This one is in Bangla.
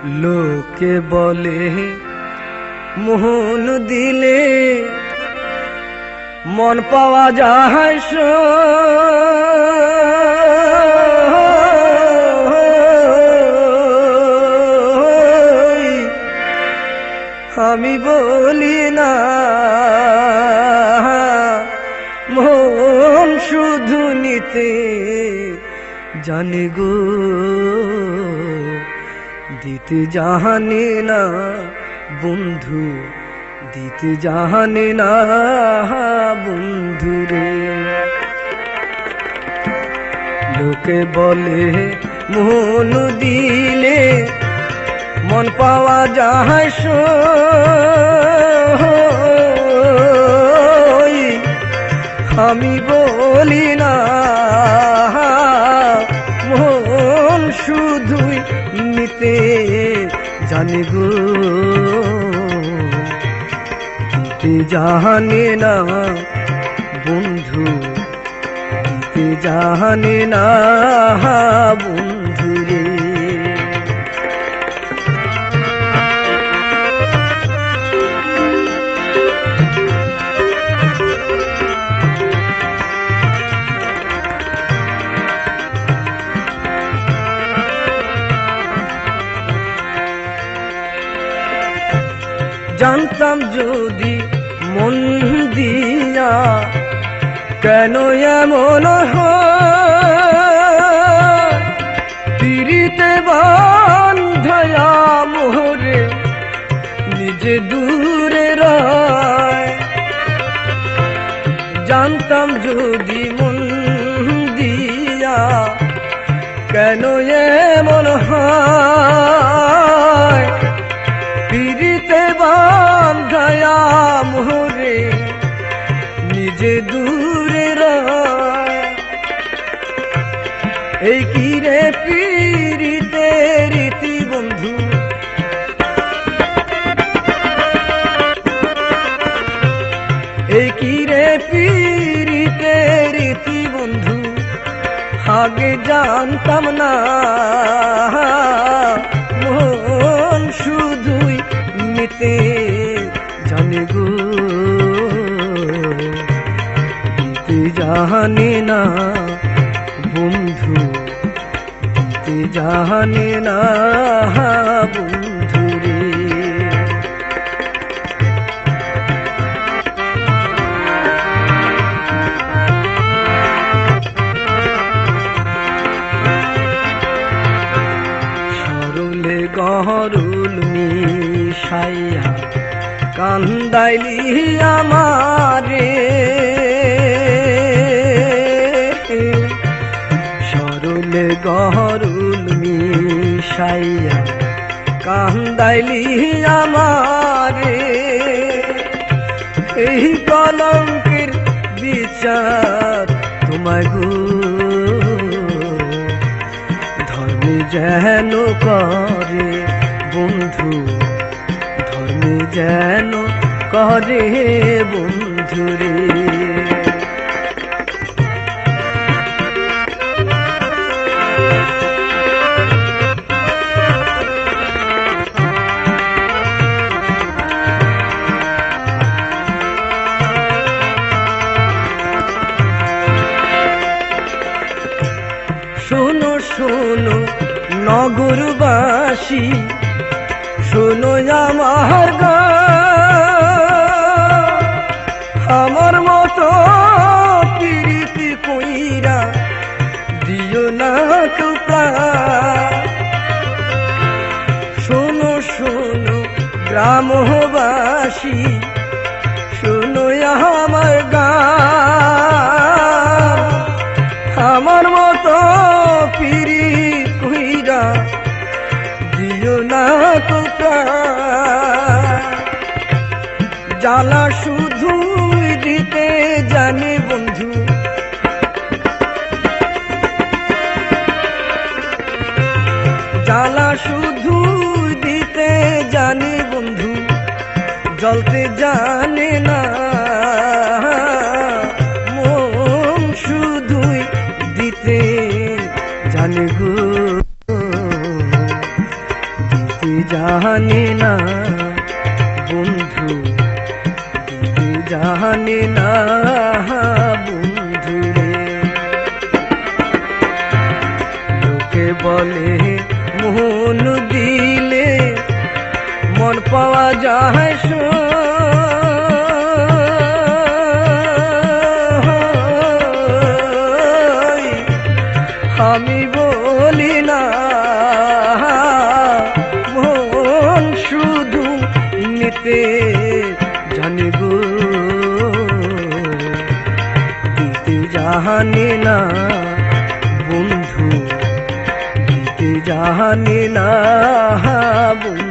লোকে বলে মোহন দিলে মন পাওয়া যায় আমি বলি না মন শুধু নিতে জানে গো, দিতে জানে না বন্ধু, দিতে জানে না বন্ধু রে। লোকে বলে মন দিলে মন পাওয়া যায় আমি বলি না মন শুধুই নিতে জানে গো, দিতে জানে না বন্ধু, দিতে জানে না বন্ধু রে। জানতাম যদি মন দিয়া কেন এমন পিরিতে বাঁধায়া মোহরে নিজে দূরে রায়। জানতাম যদি মন দিয়া কেন এমন হয় পিরিতে বাঁধায়া মোহরে নিজে দূরে রায়। এই কি রে পিরিতে রীতি বন্ধু, এই কি রে পিরিতে রীতি বন্ধু, আগে জানতাম না মন শুধুই নিতে জানে গো, দিতে জানে না বন্ধু, দিতে জানে না বন্ধু রে। সরলে গহরুল মিশাইয়া কান্দাইলি আমারে, সরলে গহরুল মিশাইয়া কান্দাইলি আমারে। এই কলঙ্কের বিচার তোমায় গো, ধর্মে যেন করে বন্ধু, ধর্মে যেন করে বন্ধু রে। শোনো শোনো নগরবাসী, শোনো আমার গান, আমার মতো প্রীতি কইরা দিও না তো প্রাণ। শোনো শোনো গ্রামবাসী, শোনো আমার গান, আমার মতো পিরি কইরা দিও না তো প্রাণ। জ্বালা শুধু দিতে জানে বন্ধু, জ্বালা শুধু দিতে জানে বন্ধু, জ্বলতে জানে না মন শুধুই দিতে জানে গো, জানি না বন্ধু, দিতে জানি না বন্ধু রে। লোকে বলে মন দিলে মন পাওয়া যায় আমি বলি না মন শুধু নিতে জানিব, দিতে জানি না বন্ধু, দিতে জানি না বন্ধু।